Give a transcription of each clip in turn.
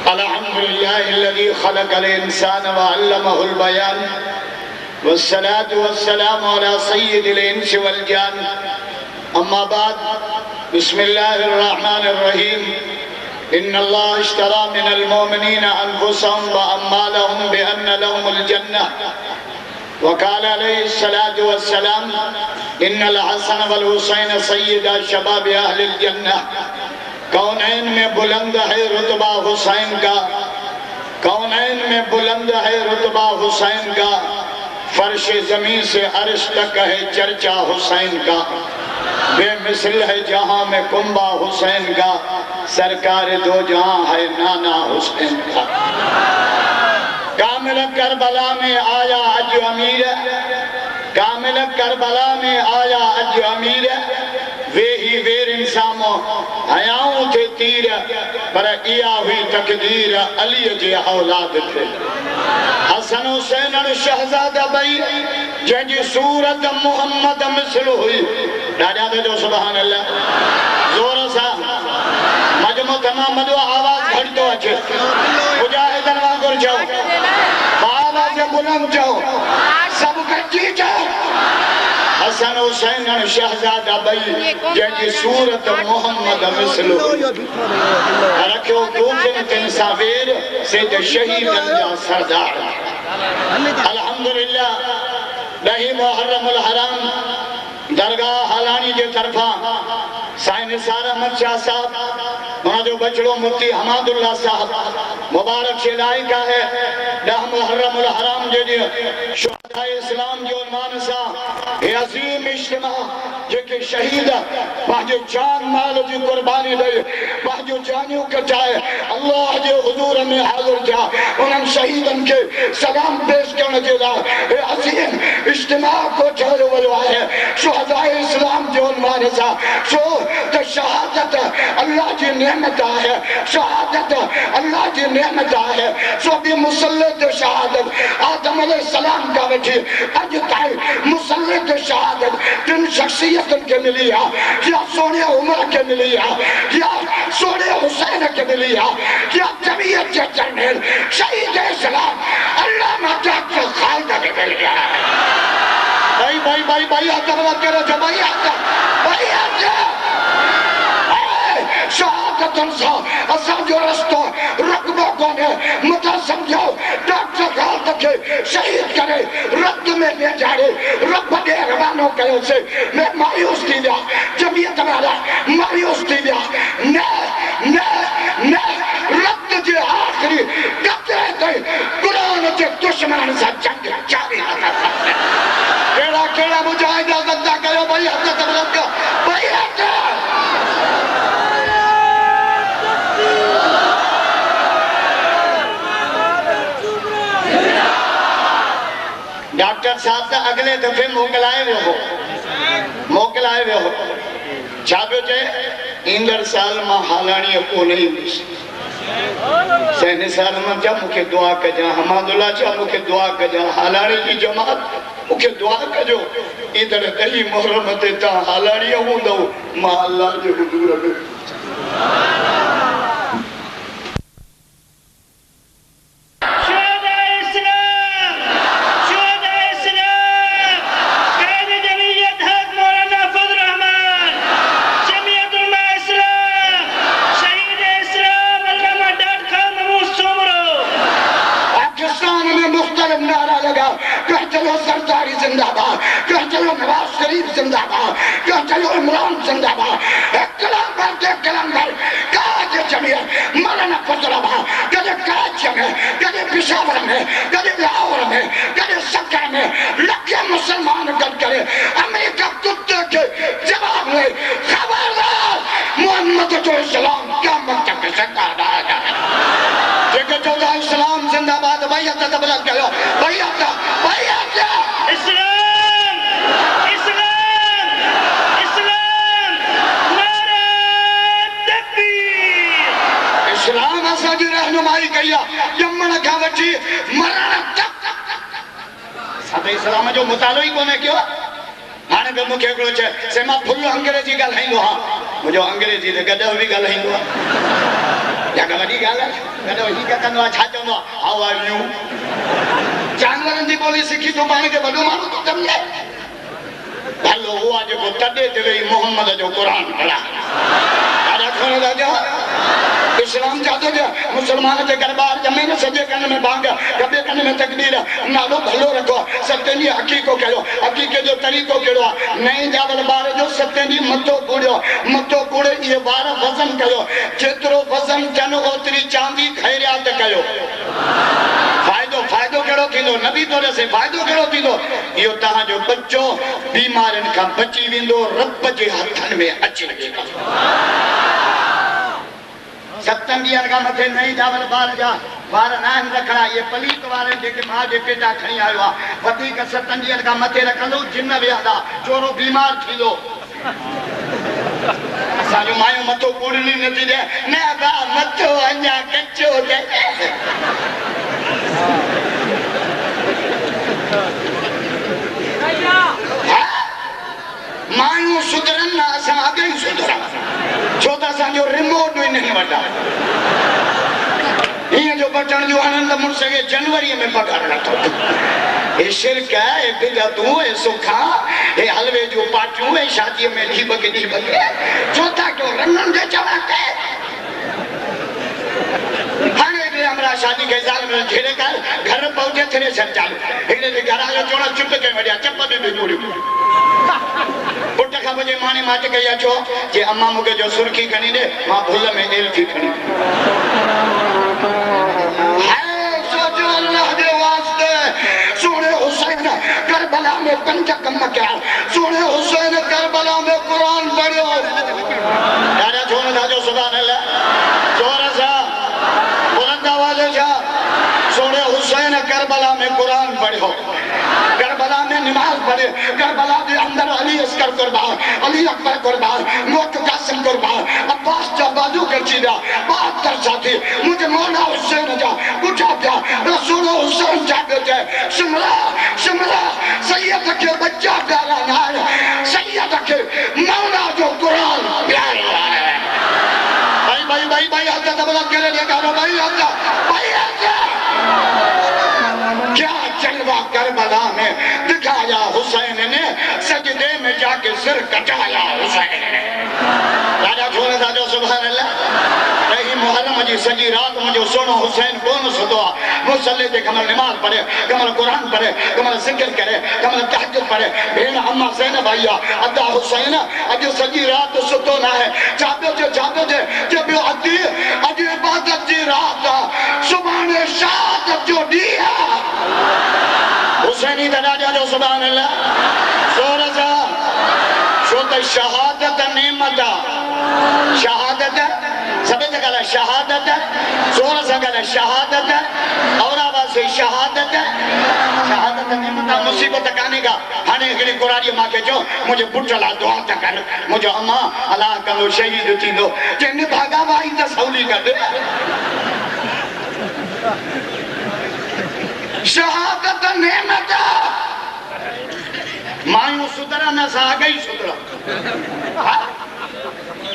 अल्हम्दुलिल्लाहिल्लज़ी खलक़ल इंसान व अल्लमहुल बयान वस्सलातु वस्सलामु अला सय्यिदिल इंसि वल जान अम्मा बाद बिस्मिल्लाहिर रहमानिर रहीम इन्नल्लाह इश्तरा मिनल मुमिनीना अनफुसहुम व अम्वालहुम बिअन्ना लहुमुल जन्नह वक़ाल अलैहिस्सलातु वस्सलाम इन्नल हसन वल हुसैन सय्यदा शबाब अहलिल जन्नह। कौनैन में बुलंद है रुतबा हुसैन का, कौनैन में बुलंद है रुतबा हुसैन का, फर्श जमीन से अर्श तक है चर्चा हुसैन का। बेमिसल है जहां में कुंबा हुसैन का, सरकार दो जहां है नाना हुसैन का। कामिल करबला में आया अज अमीर, कामिल करबला में आया अज अमीर, वे ही वेर इंसामो हयाऊं थे तीर, पर इया हुई तकदीर अली जे औलाद थे। हसन हुसैन शहजादा बई जंहिंजी सूरत मोहम्मद मिसल हुई। ॾाढा जो सुभान अल्लाह ज़ोर सां मजमो तमाम मदो आवाज़ घटि थो अचे। मुजाहिदन वांगुरु चओ, आवाज़ बुलंद चओ, सभु गॾिजी चओ। हसन हुसैन शहजादा बई जंहिंजी सूरत मोहम्मद मिसल हुई। रखियो तूफिन तिन सां वेर से त शहीदनि जा सरदार। अल्हम्दुलिल्लाह ॾहीं मुहर्रमुल हराम दरगाह हालानी जे तरफां साईं निसार अहमद शाह साहब, उन जो बचड़ो मुफ्ती हमादुल्लाह साहब मुबारक से लाइक है। 10 मुहर्रमुल हराम जे शुहदाए इस्लाम जो उन्वान सां हे अज़ीम इज्तिमा जेके शहीद पंहिंजे जान माल जी कुर्बानी ॾेई पंहिंजो जानियूं कटाए अल्लाह जे हुज़ूर में हाज़िर थिया, उन्हनि शहीदनि खे सलाम पेश करण जे लाइ हे अज़ीम इज्तिमा को ठाहियो वियो आहे शुहदाए इस्लाम जो उन्वान सां। छो त शहादत अल्लाह जी नेमत आहे, शहादत अल्लाह जी नेमत आहे। सो बि मुसल्ले ते शहादत आदम अलैहिस्सलाम का वठी अॼु ताईं मुसल्ले ते शहादत टिन शख्सियतुनि खे मिली आहे, या सोने उमर खे मिली आहे, या सोने हुसैन खे मिली आहे, या जमीयत जे चर्नेल शहीद इस्लाम अल्लामा डॉक्टर ख़ालिद खे मिली आहे। भाई अतवा करो जो भाई शहादतन सां असांजो रस्तो रुकबो कोन्हे। मथा सम्झो डॉक्टर ख़ालिद खे शहीद करे रत में वेझाड़े रब ॾे रवानो कयोसीं। मैं मायूस थी विया, जमीयत वारा मायूस थी विया। न न न रत जे आख़िरी कतरे ताईं क़ुरान जे दुश्मन सां जंग जारी रखंदा। केड़ा केड़ा मुजाहिद ज़िंदा कयो भाई हथ तबलक भाई हथ। डॉक्टर साहब त अगले दफ़े मोकिलाए वियो हो, मोकिलाए वियो हो। छा पियो चए, ईंदड़ साल मां हालाणीअ कोन ईंदुसि। साईं निसार अहमद चयो मूंखे दुआ कजां, हमादुल्लाह चयो मूंखे दुआ कजां, हालाणी जी जमात मूंखे दुआ कजो। ईंदड़ 10 मुहर्रम ते तव्हां हालाणीअ हूंदव, मां अल्लाह जे हुज़ूर में सरदारी जिंदाबाद, कह चलो नवाज शरीफ जिंदाबाद, कह चलो इमरान जिंदाबाद। कलम भर काज जमीयत मरना फजलबा, कदे कराची में, कदे पेशावर में, कदे लाहौर में, कदे सक्का में लखे मुसलमान गद करे अमेरिका कुत्ते के जवाब में खबरदार मोहम्मद जो इस्लाम क़यामत तक जिंदा रहेगा। जेके चौथा इस्लाम जिंदाबाद भैया तबलक कयो भैया इस्लाम इस्लाम इस्लाम नारे तकबीर। इस्लाम असांजी रहनुमाई कई आहे ॼमण खां वठी मरण तक। असां त इस्लाम जो मुतालो ई कोन्हे कयो। हाणे बि मूंखे हिकिड़ो चए से मां फुल अंग्रेजी ॻाल्हाईंदो आहियां। मुझो अंग्रेजी ते गॾो बि ॻाल्हाईंदो आहे या का वॾी ॻाल्हि आहे गॾो ही क्या कंदो आहे छा चवंदो आहे हाउ आर यू जानवरनि जी ॿोली सिखी तो पाण खे वॾो माण्हू थो सम्झे भलो उहा जेको तॾे ते वेही मोहम्मद जो क़ुर पढ़ा ॾाढा खोड़ था इस्लाम चाहते थे मुसलमान के दरबार जमे न सजे कन में बांग कबे कन में तकबीर नालो भलो रखो सत्यनी हकीको कयो हकीके जो तरीको केड़ो नहीं जावल बार जो सत्यनी मतो कूड़े ये बार वजन कयो जेतरो वजन जन ओतरी चांदी खैरियात कयो फायदो केड़ो थींदो नबी तोरे से फायदो केड़ो थींदो यो तहां जो बच्चो बीमारन का बची विंदो रब जे हथन में अची वेंदो सत्तन ॾींहंनि खां मथे नई जावल ॿार जा वार न आहिनि रखणा इहे पलीत वारनि जेके माउ जे पेटा खणी आयो आहे वधीक सत्तन ॾींहंनि खां मथे रखंदो जिन विहंदा चोरो बीमार थींदो असांजो मायूं मथो कूड़नी नथी ॾे न भाउ मथो अञा कचो मायूं सुधरनि न असां अॻे ई सुधरनि छो त असांजो रिमोट इन्हनि वटि आहे हीअं जो बटण जो आनंद मुड़ुस खे जनवरी में पघार नथो हे शिरक हे बिदतूं हे सुखा हे हलवे जो पाटियूं हे शादीअ में ॾींहं बगे छो था कयो रंगनि जे चवण ते हाणे हमरा शादी के साल में घेरे कर घर पहुंचे थे सर चालू हिकड़े जे घर आयो चोणा चुप के वडिया चप्पल बि जोड़ियो पुट खां बजे माने माट कई अचो जे अम्मा मुके जो सुर्खी खणी दे मां भुल में एल थी खणी हाय सोचो अल्लाह दे वास्ते सोने हुसैन करबला में पंज कम क्या सोने हुसैन करबला में कुरान पढ़ियो दादा छोड़ दाजो सुभान अल्लाह जोर सा बुलंद आवाज से सोने हुसैन करबला में कुरान पढ़ियो करबला में नमाज पढ़े करबला के अंदर अली अस्कर कुर्बान अली अकबर कुर्बान मोट कासिम कुर्बान अब्बास जा बाजू कर चीदा 72 साथी मुझे मौला हुसैन जा उठा दिया रसूल हुसैन जाते थे सिमरा सैयद के बच्चा प्यारा ना सैयद के मौला जो कुरान प्यारा है भाई हाथ दबला करे देखा भाई क्या जलवा करबला में दिखाया हुसैन ने सजदे में जाके सिर कटाया हुसैन ने राजा छोड़ दादो सुभान अल्लाह रही मुहर्रम जी सजी रात मुझे सोनो हुसैन कौन सुदो मुसल्ले जे कमल नमाज पढ़े कमल कुरान पढ़े कमल जिक्र करे कमल तहज्जुद पढ़े भेण अम्मा ज़ैनब आया अदा हुसैन अज सजी रात सुतो ना है जाबे जे जब अज इबादत जी रात सुभाने शहादत जो दिया हुसैनी दराजा जो सुभान अल्लाह सोरजा शो त शहादत नेमत शहादत सभी जगह शहादत जोर से गला शहादत और आवाज से शहादत नेमत मुसीबत काने का हाने हिकड़ी कुरारी मां के जो मुझे पुटला दुआ त कर मुझे अम्मा अल्लाह कंदो शहीद थींदो जिन भागा भाई त सौली कर शहादत नेमत मायूं सुधरा न सा गई सुधरा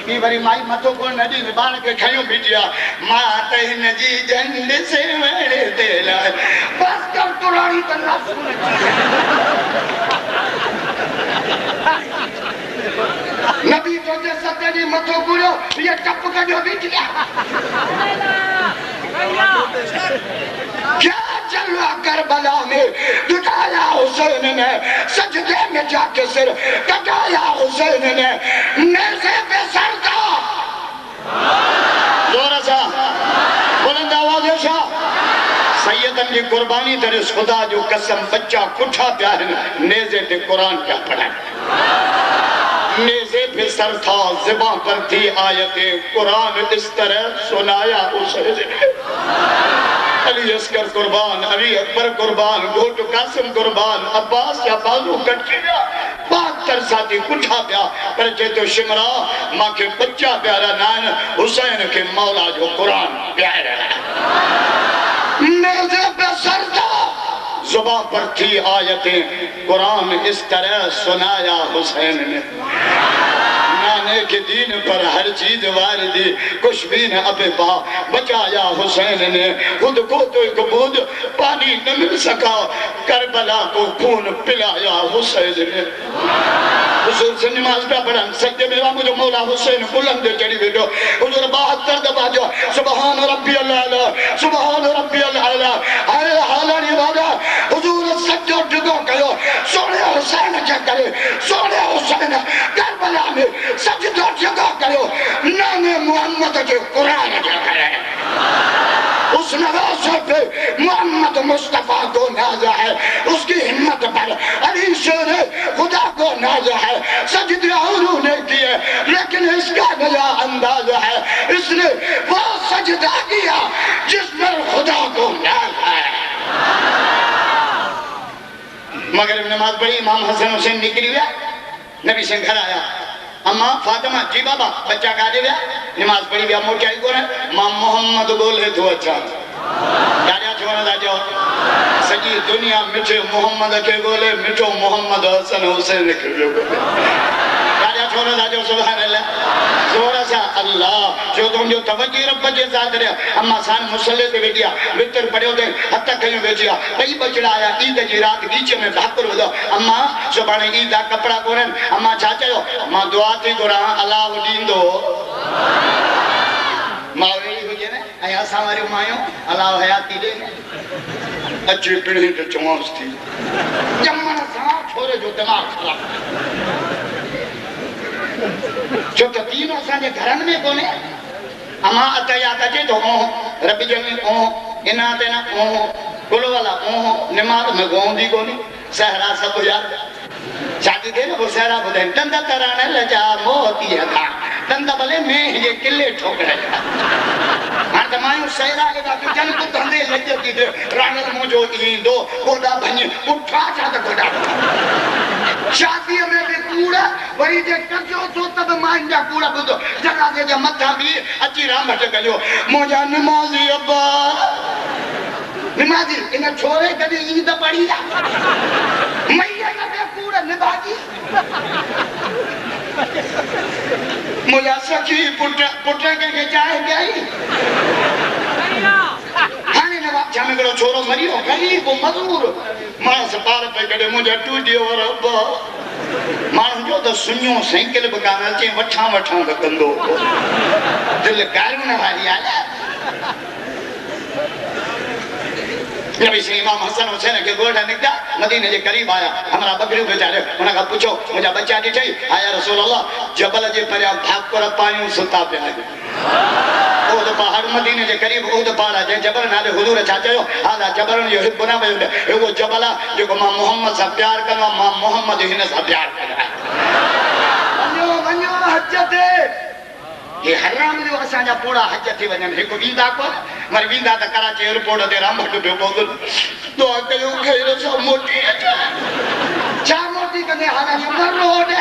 की वरी माई मथो को नदी बाण के खयो बिटिया मां त हिन जी झंड से वेड़े ते लाए बस कर तुरानी त न सुन नबी तो जे सत्य जी मथो गुरो ये टप कजो बिटिया क्या जलवा करबला में दिखाया हुसैन ने सजदे में जाके सिर कटाया हुसैन ने नेज़े पे सर था जोर सा बुलंद आवाज से सैयदन की कुर्बानी दर खुदा जो कसम बच्चा कुठा प्यार नेज़े पे कुरान क्या पढ़ा नेज़े पे सर था ज़बान पर थी आयतें कुरान इस तरह सुनाया हुसैन ने अली अस्कर कुर्बान अली अकबर कुर्बान घोट कासिम कुर्बान अब्बास या बाजू कट गया 72 साथी कुठा प्या पर जे तो शिमरा मां के बच्चा प्यारा नान हुसैन के मौला जो कुरान प्यारा नेज़े पे सरदा जुबान पर थी आयतें कुरान इस तरह सुनाया हुसैन ने नाने के दीन पर हर चीज वार दी, कुछ भी न अबे पा बचाया हुसैन ने, खुद को तो एक बूंद पानी न मिल सका, करबला को खून पिलाया हुसैन ने। हुजूर से नमाज का पढ़न सजदे में मुझे मौला हुसैन बुलंद चढ़ी बैठो, हुजूर 72 दफा जो सुभान रब्बियल आला, सुभान रब्बियल आला, हर हालानी वादा हुजूर सजदो डुगो कयो, सोने हुसैन क्या करे, सोने हुसैन करबला में सजदो डुगो कयो, नाम मोहम्मद के कुरान क्या करे। उस नवाज़ पे मोहम्मद मुस्तफा को नाज़ा है, उसकी हिम्मत पर अली शेर खुदा को नाज़ा है। सजदे उन्होंने किए लेकिन इसका नया अंदाज है, इसने वो सजदा किया जिस पर खुदा को नाज़ है। मगरिब नमाज पढ़ी, इमाम हसन हुसैन निकली गया, नबी से घर आया, अम्मा फातिमा जी बाबा बच्चा काजे गया, नमाज पढ़ी गया, मोटाई को मां मोहम्मद बोले तो अच्छा गाड़िया छोड़ दा जाओ, सजी दुनिया मिठे मोहम्मद के बोले, मिठो मोहम्मद हसन हुसैन के बोले, गाड़िया छोड़ दा जाओ। सुभान अल्लाह, जोर सा अल्लाह जो तुम जो तवज्जो रब जे साथ रे। अम्मा सान मुसल्ले ते बैठिया, वितर पढ़ियो ते हथ कयो बैठिया, कई बचड़ा आया ईद जी रात बीच में भाकुर वदो, अम्मा सुभाणे ईद दा कपड़ा कोरन, अम्मा छा चयो, मां दुआ थी घुरा अल्लाह दींदो, मावे हुजे ने ऐं असां वारियूं मायूं अल्लाह हयाती ॾे अचे पिणे त चवांसि थी, ॼमण सां छोरे जो दिमाग़ ख़राब, छो त तीन असांजे घरनि में कोन्हे। अमा अतयात अचे तो रबी जमी इना ते न कुल वाला निमाज में गोंदी कोनी, सहरा सब याद शादी थे ना वो सहरा बुधाई, दंदा तराने लजा मोती था, दंदा भले में ये किले ठोकरे हां त मायूं सहरा के का जन को धंधे लजती थे, राणल मुजो ईंदो कोडा भनी उठा जा त कोडा शादी में भी कूड़ा वरी जे कजो तो तब मान जा कूड़ा बुधो जनाजे जे मथा भी अची राम भट कयो, मोजा नमाजी अब्बा नमाजी इन छोरे कदी ईद पढ़ी जा मैया के कूड़ा नमाजी मोजा सखी पुट के चाहे गई हाने नवाब जामे करो छोरो मरियो गरीब मजदूर मां से पार पे कदे मुझे टूटियो और अब्बा माण्हू जो त सुनियो साइकिल बि कान अचे, वठां वठां त कंदो दिलि गारियूं न वारी आहे। नबी से इमाम हसन हुसैन के गोड़ निकता, मदीने के करीब आया, हमारा बकरियों बेचारे उनका पूछो मुझे बच्चा ॾिठई, आया रसूल अल्लाह जबल जे परिया भाग कर पायूं सुता पे आए ओद पहाड़ मदीने के करीब ओद पहाड़ जे जबल नाले हुजूर छा चयो, हादा जबल जो हिब्बना में वो जबल जो मां मोहम्मद से प्यार करना, मां मोहम्मद हिन से प्यार करना। वञो वञो हज ते ये हराम जो असांजा पोड़ा हज थी वञनि, हिकु वींदा को मर वींदा त कराची एयरपोर्ट ते राम भट पियो पहुतो, दुआ कयो खैर सां मोटी अचे, छा मोटी कंदे हालांकि मरो होॾे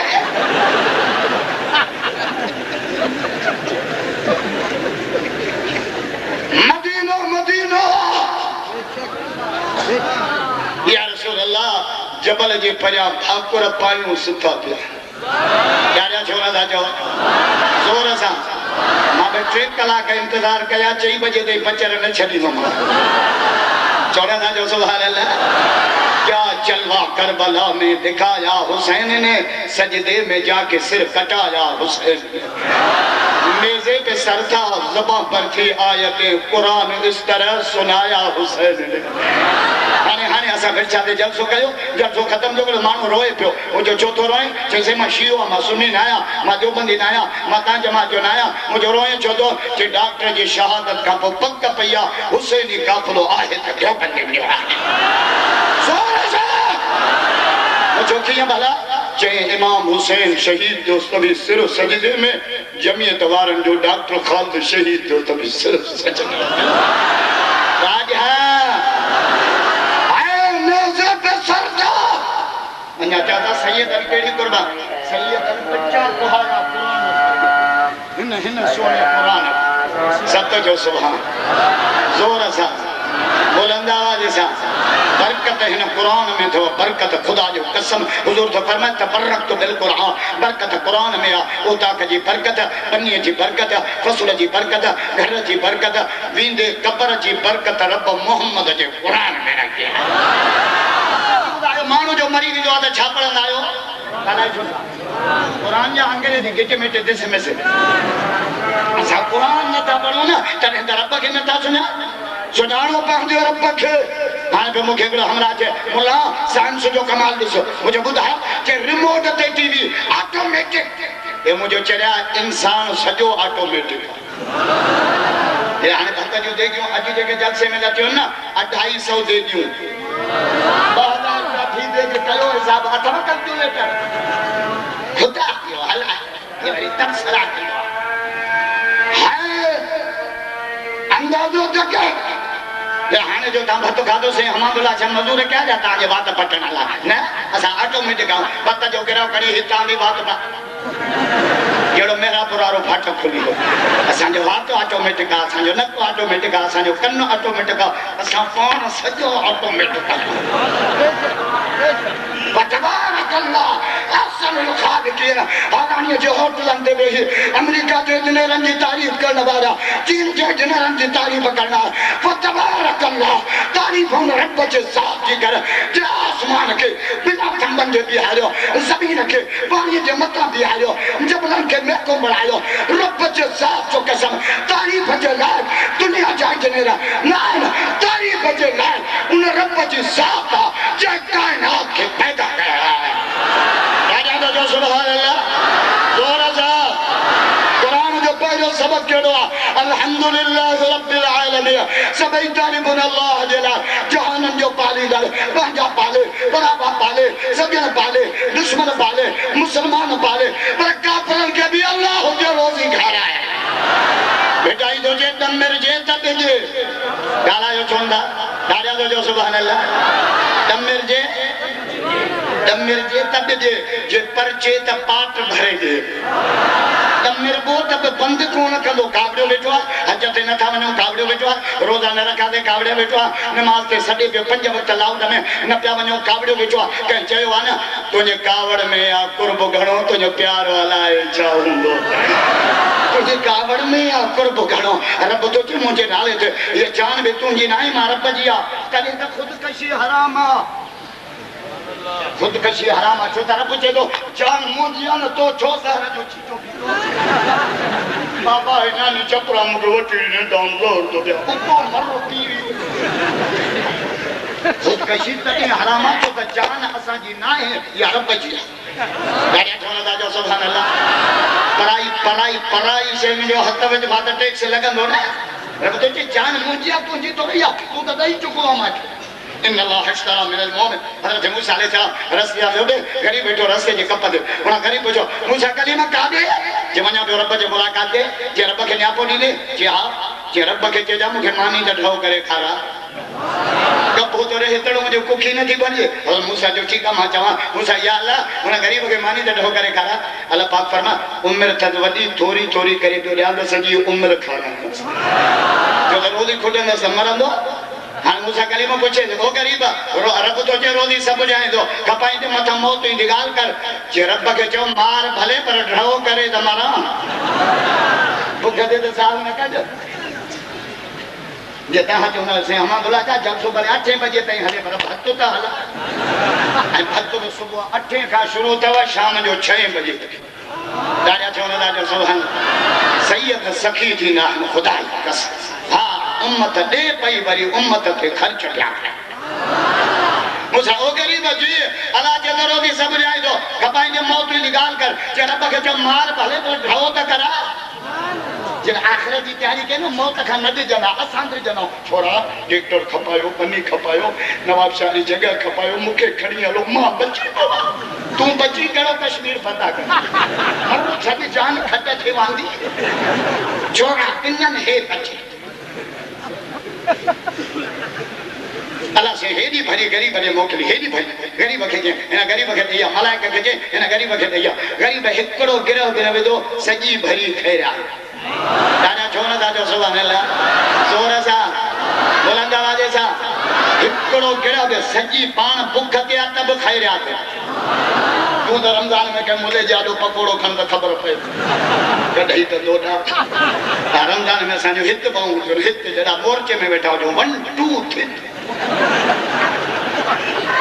मदीनो मदीनो या रसूल अल्लाह जबल जे परियां भाकुर पायूं सुता पिया, क्या छोरा था चो जोर सां मां 3 कलाक इंतजार कया, 4 बजे ते पचर न छॾींदो मां छोरा था चो सुभान अल्लाह। क्या जलवा करबला में दिखाया हुसैन ने, सजदे में जाके सिर कटाया हुसैन ने, नेज़े पे सर था ज़बां पर थी आयतें कुरान इस तरह सुनाया हुसैन ने। हाने हाने असां गॾिछा ते जलसो कयो, जलसो ख़त्म जो माण्हू रोए पियो, वो जो चौथो रोए चईंसि मां शियो मां सुन्नी न आहियां, मां देवबंदी न आहियां, मां तव्हां जमात जो न आहियां, मुंहिंजो रोए छो थो कि डॉक्टर जी शहादत खां पोइ पक पई आहे हुसैनी काफ़िलो आहे त देवबंदी में आहे। मुझो कीअं भला चई इमाम हुसैन शहीद जो तभी सिर सजदे में, जमियत वारन जो डॉक्टर खालिद शहीद जो तभी सिर सजदे में राज है आए नेज़े पे सर था अन्या चाहता सैयद अली केड़ी कुर्बान, सैयद अली बच्चा कुहारा कुरान हिन सोने कुरान सत जो सुभान जोर सा बुलंद आवाज़ सां बरकत हिन कुरान में थो बरकत खुदा जो कसम हुजूर तो फरमाए तबरक तो बिल कुरान बरकत कुरान में आ ओताक जी बरकत पन्नीअ जी बरकत फसुल जी बरकत घर जी बरकत वींदे कब्र जी बरकत रब मोहम्मद जे कुरान में रखी आहे माण्हू जो मरी वियो आहे त छा पढ़ंदा आहियो ॻाल्हाए छो कुरान जा अंग्रेजी गिच मिट दिस में से असां कुरान नथा पढ़ूं न तॾहिं त रब खे नथा सुञा सुञाणो पंहिंजो रब खे हाणे बि मूंखे हिकिड़ो हमरा चए मुला साइंस जो कमाल ॾिसो मुंहिंजो ॿुधायो कि रिमोट ते टीवी ऑटोमेटिक हे मुंहिंजो चरिया इंसान सॼो ऑटोमेटिक हे हाणे भक्त जूं देगियूं अॼु जेके जलसे में लथियूं न 250 देगियूं 2000 रुपया फी दे के कयो हिसाब अथव कैलकुलेटर खुदा इहो हला ये वरी तबसरा कयो हाय अंदाज़ो तक हाणे जो तव्हां भत खाधो से हमादुल्ला छा मज़ूर कया जा तव्हांजे वात पटण लाइ न असां ऑटोमेटिक आहियूं भत जो गिरव करी हितां बि वात जहिड़ो मेरापुर वारो फाटक खुली वियो असांजो वात ऑटोमेटिक आहे असांजो नक ऑटोमेटिक आहे असांजो कनु ऑटोमेटिक आहे असां पाण सॼो ऑटोमेटिक आहियूं होटलनि ते अमेरिका जे इंजीनियरनि जी तारीफ़ करण वारा चीन जे इंजीनियरनि जी तारीफ़ करण तारीफ़ रब जे साथ जी कर आसमान खे बिना थंभनि जे बीहारियो ज़मीन खे पाणीअ जे मथां बीहारियो जबलनि खे महको बणायो रब जे साथ जो कसम तारीफ़ जे लाइ दुनिया जा इंजीनियर न आहिनि तारीफ़ जे लाइ उन रब जी साथ आहे जे काइनात खे पैदा कया आहे जो सुभान अल्लाह जोर सां कुरान जो पहिरियों सबक कहिड़ो आहे अल्हम्दुलिल्लाह रब्बिल आलमीन सभई तारीफ़ुन अल्लाह जे लाइ जहाननि जो पालींदड़ पंहिंजा पाले बराबा पाले सजन पाले दुश्मन पाले मुसलमान पाले पर काफ़िरनि खे बि अल्लाह जो रोज़ी खाराए बेटा ई जे दम मिर्जे त ॾिजे ॻाल्हायो चवंदा ॾाढा जो सुभान अल्लाह दम मिर्जे तब दे जे परचे त पाट भरे दे मिरबो तब बंद कोन कंदो कावड़ियो वेठो आहे हज ते नथा वञो कावड़ियो वेठो आहे रोज़ा न रखा ते कावड़ियो वेठो आहे नमाज़ ते सॾे पियो 5 वक़्त लाउड में न पिया वञो कावड़ियो वेठो आहे कंहिं चयो आहे न तुंहिंजे कावड़ में आहे कुर्ब घणो तुंहिंजो प्यार अलाए छा हूंदो तुंहिंजे कावड़ में आहे कुर्ब घणो रब तो चए मुंहिंजे नाले ते इहा जान बि तुंहिंजी न आहे मां रब जी आहे तॾहिं त ख़ुदकशी हराम आहे खुदकशी हराम आहे छो त रब चए थो जान मुंहिंजी आहे न तो छो सहर जो चीचो बाबा हिनानी चपड़ा मूंखे वठी ॾिने दामदोर थो ॾियां कुतो मरो पी खुदकशी तॾहिं हराम आहे छो त जान असांजी न आहे इहा रब जी आहे ॾाढा ठहंदा जो सुभान अल्लाह पराई शइ मुंहिंजो हथ विझ मां त टैक्स लॻंदो न रब तो चए जान मुंहिंजी आहे तुंहिंजी थोरी आहे तूं त ॾेई चुको आहे मांखे इन अल्लाह इश्तरा मिनल मोमिन हज़रत मूसा अलैहि सलाम रसिया लोबे गरीब बैठो रस्ते जे कप ते हुन गरीब पुछो मूसा कलीमा कादे जे वञा पियो रब जे मुलाकात ते जे रब खे न्यापो ॾींदे जे हा जे रब खे चइजा मूंखे मानी त ढो करे खारा कपो तो रहे तड़ो मुझे कुखी न थी बने और मूसा जो ठीक है मां चवा मूसा या अल्लाह हुन गरीब के मानी त ढो करे खारा अल्लाह पाक फरमा उम्र थद वडी थोरी थोरी करे पियो ॾियां त सॼी उम्र खारा जो रोज़ी खुडंद मरंदो हाँ मूसा कलीमा पूछे ओ गरीब रब तो चे रोज़ी सब ॾियाईंदो कपाईंदे मथां मौत ईंदी ॻाल्हि कर जे रब खे चओ मार भले पर ढो करे त मरां बुख ते त साल न कढ जे तव्हां चवंदा से हमादुल्ला जा जलसो भले 8 बजे ताईं हले पर भत त हला ऐं भत बि सुबुह 8 खां शुरू अथव शाम जो 6 बजे ॾाढा चवंदा जो सुभान सैयद सखी थी ना खुदा जी कसम हा उम्मत दे पई वरी उम्मत खे ख़र्च पिया मूसा ओ गरीब जी अल्लाह जे रोज़ी सब ॾियाईंदो कपाईंदे मौत जी ॻाल्हि कर जे रब खे चओ मार भले पर ढो त करा जे आख़िरत जी तयारी कयो न मौत खां न ॾिजंदा असां ॾिजंदा छोरा ट्रैक्टर खपायो पनी खपायो नवाब शाह जी जॻह खपायो मूंखे खणी हलो मां बची तूं बची कहिड़ो कश्मीर फता कर हर छॾ जान खट थे वांदी छोरा इन्हनि हे अचे अल्लाह से हेडी भरी गरीब ने मोकली हेडी भरी गरीब खे इन गरीब खे दिया मलाइका खे इन गरीब खे दिया गरीब हिकड़ो गिरह गिरह दो सजी भरी खैरा दादा छोना दादा सुभान अल्लाह जोर सा बुलंद आवाज हिकिड़ो गिड़ा बि सॼी पाण बुख ते आहे त बि खाई रहिया थे तूं त रमज़ान में कंहिं मुले जाॾो पकोड़ो खण त ख़बर पए कॾहिं त दोॾा रमज़ान में असांजो हित भाऊ हुजो हित जहिड़ा मोर्चे में वेठा हुजो 1 2 3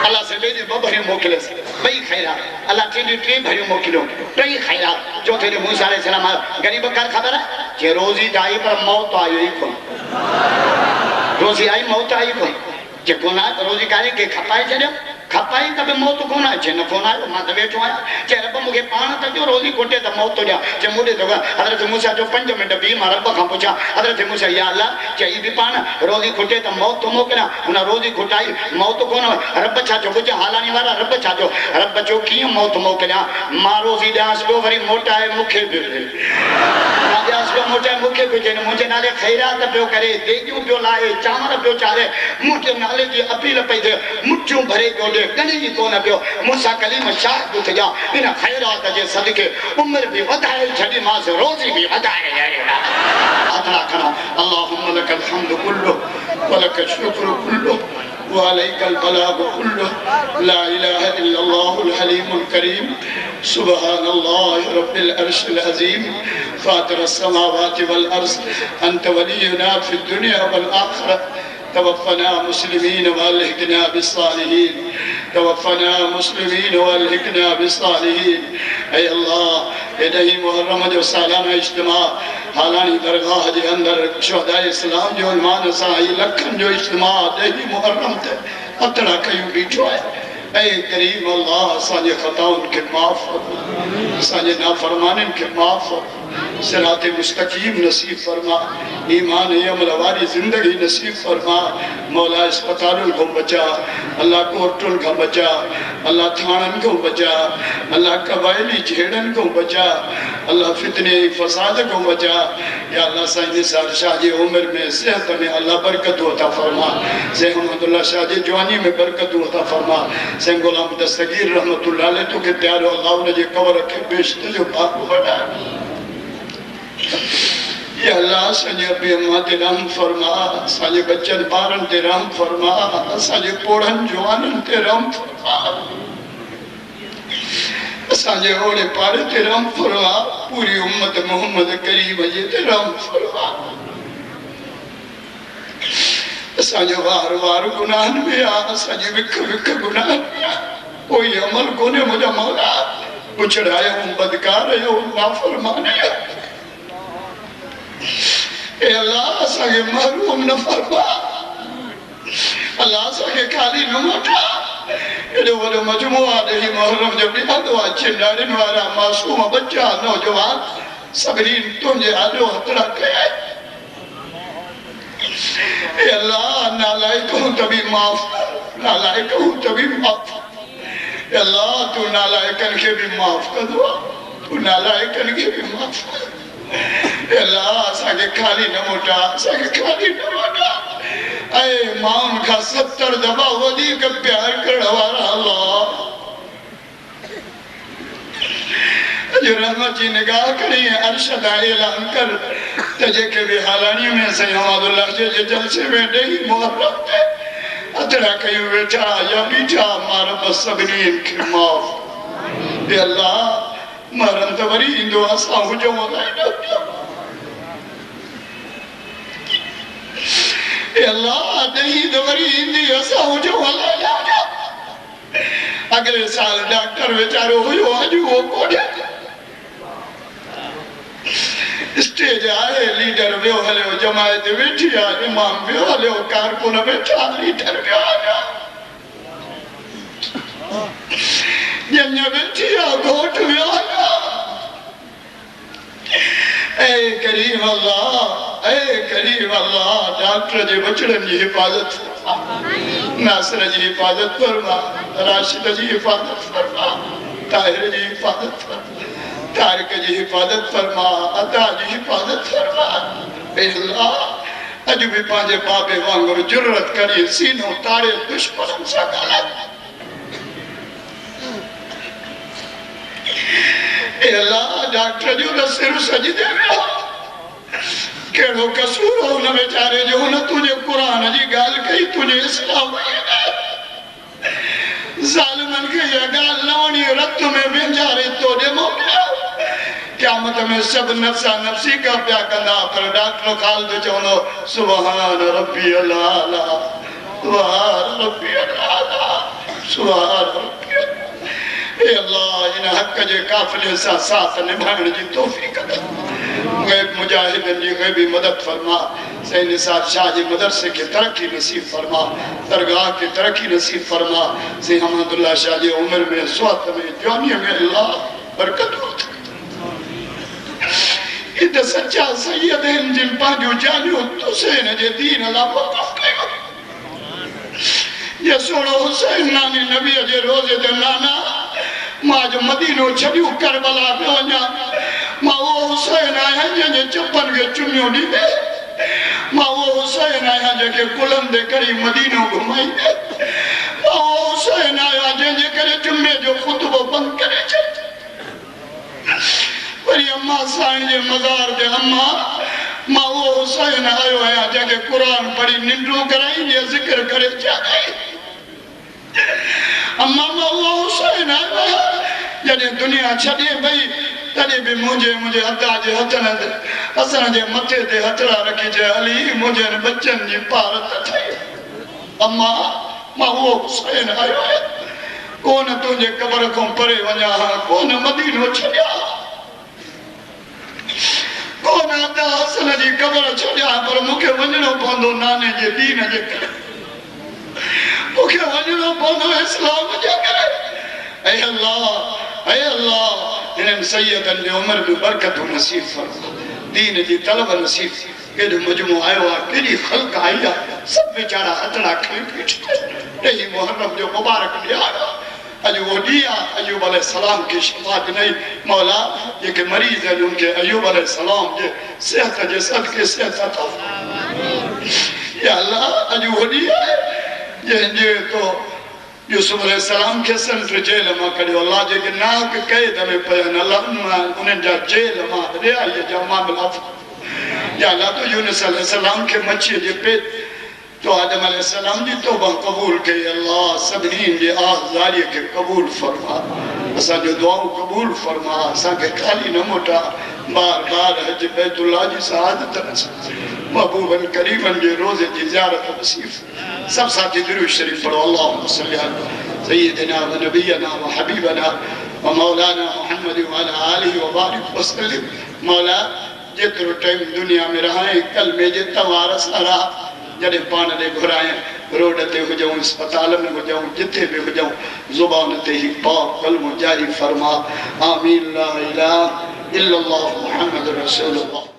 अल्लाह से लेजे ॿ भरियूं मोकिलियसि ॿई खाई रहा अल्लाह टे भरियूं मोकिलियो टई खाई रहा चौथे ॾींहुं मूसा अलैहिस्सलाम ग़रीब कर ख़बर आहे जे रोज़ी त आई पर मौत आयो ई कोन रोज़ी आई मौत आई कोन जे कोन आहे त रोज़ी कारे के खपाए छॾियो खपाई त बि मौत कोन आहे जे न कोन आयो मां त वेठो आहियां चए रब मूंखे पाण त ॾियो रोज़ी कोटे त मौत थो ॾियां चए मूंखे त हज़रत मूसा जो 5 मिंट बीह मां रब खां पुछां हज़रत मूसा या अल्लाह चई बि पाण रोज़ी खुटे त मौत थो मोकिलियां हुन रोज़ी खुटाई मौत कोन रब छा चयो पुछां हालानी वारा रब छा चयो रब चयो कीअं मौत मोकिलियां मां रोज़ी ॾियांसि पियो वरी मोटाए मूंखे बि मां ॾियांसि पियो मोटाए मूंखे बि चई मुंहिंजे नाले ख़ैरात पियो करे देगियूं पियो लाहे चांवर पियो चाढ़े मुंहिंजे नाले जी अपील पई थिए मुठियूं भरे पियो ॾे कॾहिं बि कोन पियो मूंसां कलीम शाहिद थी ॼा इन ख़ैरात जे सदके उमिरि बि वधाए छॾीमांसि रोज़ी बि वधाए अदा करा अल्लाहुम्मा लकल हम्दु कुल्लु व लकल शुक्र कुल्लु व अलैकल बलागु कुल्लु ला इलाहा इल्लल्लाहुल हलीमुल करीम सुब्हानल्लाहि रब्बिल अर्शिल अज़ीम फातिरस समावाति वल अर्ज़ अंत वलियुना फिद दुनिया वल आखिरह तवफ़ना मुस्लिमीन वअल्हिक़ना बिस्सालिहीन तवफ़ना मुस्लिमीन वअल्हिक़ना बिस्सालिहीन ऐ अल्लाह एॾही मुहर्रम जो सालाना इज्तिमा हालानी दरगाह जे अंदर शुहदाए इस्लाम जो ईमान सां लखनि जो इज्तिमा ॾही मुहर्रम ते अतड़ा कयूं बीठो आहे ऐ करीम अल्लाह असांजे ख़ताउनि खे माफ़ फरमा असांजे नाफ़रमानियुनि खे माफ़ फरमा सिराते मुस्तक़ीम नसीब फरमा ईमान अमल वारी ज़िंदगी नसीब फरमा मौला अस्पतालुन को बचा अल्लाह कोर्टुन को बचा अल्लाह थानन को बचा अल्लाह कबायली झेड़न को बचा अल्लाह फितने फसाद को बचा या अल्लाह साईं साल शाह जी उम्र में सेहत में अल्लाह बरकत अता फरमा से अहमदुल्लाह शाह जी जवानी में बरकत अता फरमा से गुलाम दस्तगीर रहमतुल्लाह अलैह तो के प्यारो अल्लाह उन जे कब्र के बेशत जो बाप बना या अल्लाह असांजे अबे अम्मा ते रहम फरमा असांजे बच्चन ॿारनि ते रहम फरमा असांजे पोड़नि जवाननि ते रहम फरमा असांजे ओड़े पाड़े ते रहम फरमा पूरी उम्मत मोहम्मद करीम जे ते रहम फरमा असांजो वार वार गुनाहनि में आहे असांजे विख विख गुनाहनि में आहे कोई अमल कोन्हे मुंहिंजा मौला पुछड़ायो बदकार आहियो नाफ़रमान आहियो ए अल्लाह असांखे महरूम न फरमा अल्लाह असांखे खाली न मोटा एॾो वॾो मजमू आहे ॾही मुहर्रम जो ॾियारो आहे चिंडारियुनि वारा मासूम बच्चा नौजवान सभिनी तुंहिंजे आॾो हथड़ा कया ए अल्लाह नालायक हूं त बि माफ़ नालायक हूं त बि माफ़ ए अल्लाह तू नालायकनि खे बि माफ़ कंदो तू नालायकनि खे बि माफ़ कर अल्लाह असांखे खाली न मोटा असांखे खाली न मोटा ऐं माउनि खां 70 दफ़ा वधीक प्यार करण वारा अल्लाह अॼु रहमत जी निगाह खणी अर्श तां ऐलान कर त जेके बि हालानी में साईं अहमदुल्लाह जे जलसे में ॾेई मुहर्रम ते अतड़ा कयूं वेठा या बीठा मां रब सभिनी खे माफ़ हे अल्लाह मरण त वरी ईंदो असां हुजूं ए अल्लाह ॾही त वरी ईंदी असां हुजूं अगले साल डॉक्टर वीचारो हुयो अॼु उहो कोन्हे स्टेज आहे लीडर वियो हलियो जमायत वेठी आहे इमाम वियो हलियो कारकुन वेठा लीडर वियो हलियो ॼञ वेठी आहे घोट वियो हलियो ऐ करीम अल्लाह डॉक्टर जे बचड़नि जी हिफ़ाज़त फरमा नासिर जी हिफ़ाज़त फरमा राशिद जी हिफ़ाज़त फरमा ताहिर जी हिफ़ाज़त फरमा तारिक जी हिफ़ाज़त फरमा अता जी हिफ़ाज़त फरमा हे अल्लाह अॼु बि पंहिंजे बाबे वांगुरु जुरत करी सीनो ताड़े दुश्मननि सां ॻाल्हाए हे अल्लाह डॉक्टर जो त सिर सजदे में कहिड़ो कसूर हो हुन वीचारे जो हुन तुंहिंजे क़ुरान जी ॻाल्हि कई तुंहिंजे इस्लाम इंसान के ये गाल नवनी रत में वेंजारे तो दे मोकिलियो क़यामत में सब नफ्सा नफ्सी का प्या कंदा पर डॉक्टर खाल दे चवंदो सुभान रब्बी अला सुभान रब्बी अला सुभान रब्बी ए अल्लाह इन हक जे काफिले सा साथ निभाने जी तौफीक दे गैब मुजाहिदन जी गैबी मदद फरमा सैयद निसार शाह जी मदरसे की तरक्की नसीब फरमा दरगाह की तरक्की नसीब फरमा सैयद हमादुल्लाह शाह जी उम्र में स्वात में जवानी में अल्लाह बरकत हो इत सच्चा सैयद हैं जिन पांजो जानियो हुसैन जे दीन ला वक़फ़ कयो ये सोनो हुसैन नानी नबी जे रोज़े दे नाना मां जो मदीनो छड़ियो करबला पे वञा मां वो हुसैन आया जे चप्पन के चुमियो दी मां वो हुसैन आया जे कुलम दे करी मदीनो घुमाई मां वो हुसैन आया जे करे जुम्मे जो खुतबो बंद करे छे वरी अम्मा साईं जे मज़ार दे अम्मा मां वो हुसैन आयो आया जे कुरान पढ़ी निंड्रो कराई जे जिक्र करे चाहे अम्मा मां वो हुसैन आयो जॾहिं दुनिया छॾे भई तॾहिं बि मुंहिंजे अदा जे हथनि असां जे मथे ते हथड़ा रखी चए अली मुंहिंजे बच्चनि जी पारत थई अम्मा मां वो हुसैन आयो आहियां कोन तुंहिंजे कबर खां परे वञा कोन मदीनो छॾिया कोन अदा हसन जी कबर छॾिया पर मूंखे वञणो पवंदो नाने जे दीन जे करे मूंखे वञणो पवंदो इस्लाम जे करे ऐ अल्लाह इन्हनि सैयदनि जी उम्र में बरकत नसीब फरमा दीन जी तलब नसीब केॾो मजमो आयो आहे केॾी ख़ल्क़ आई आहे सभु वीचारा हथड़ा खणी बीठा ॾही मुहर्रम जो मुबारक ॾियारो अॼु वो ॾींहुं आहे अयूब अलैहिस्सलाम खे शिफ़ा ॾिनई मौला जेके मरीज़ आहिनि उनखे अयूब अलैहिस्सलाम जे सिहत जे सदके सिहत अता या अल्लाह अॼु वो ॾींहुं आहे जंहिंजे तो यूसुफ अलैहिस्सलाम के सेंट्रल जेल में कढियो अल्लाह जेके नाक कैद में पयनि अल्लाह उन्हनि जा जेल मां रिहाईअ जा मामला या अल्लाह तो यूनुस अलैहिस्सलाम के मच्छी जे पेट तो आदम अलैहिस्सलाम जी तौबा कबूल कई अल्लाह सभिनी जे आज़ारी के कबूल फरमा असां जो दुआऊं कबूल फरमा असां के खाली न मोटा बार बार हज बैतुल्लाह जी सआदत महबूबन करीमन के रोज़े की ज़ियारत नसीब सब साथी दुरूद शरीफ पढ़ो अल्लाहुम्मा सल्ली अला सय्यिदिना व नबियना व हबीबना व मौलाना मुहम्मद व अला आलिहि व बारिक वसल्लम मौला जेतिरो टाइम दुनिया में रहाए कल में जे तवारस रहा जॾहिं पाण ॾे घुराए रोड ते हुजूं अस्पताल में हुजूं जिथे भी हुजूं ज़ुबान ते ही पाक कलमो जारी फरमा आमीन ला इलाहा इल्लल्लाह मुहम्मद रसूलुल्लाह।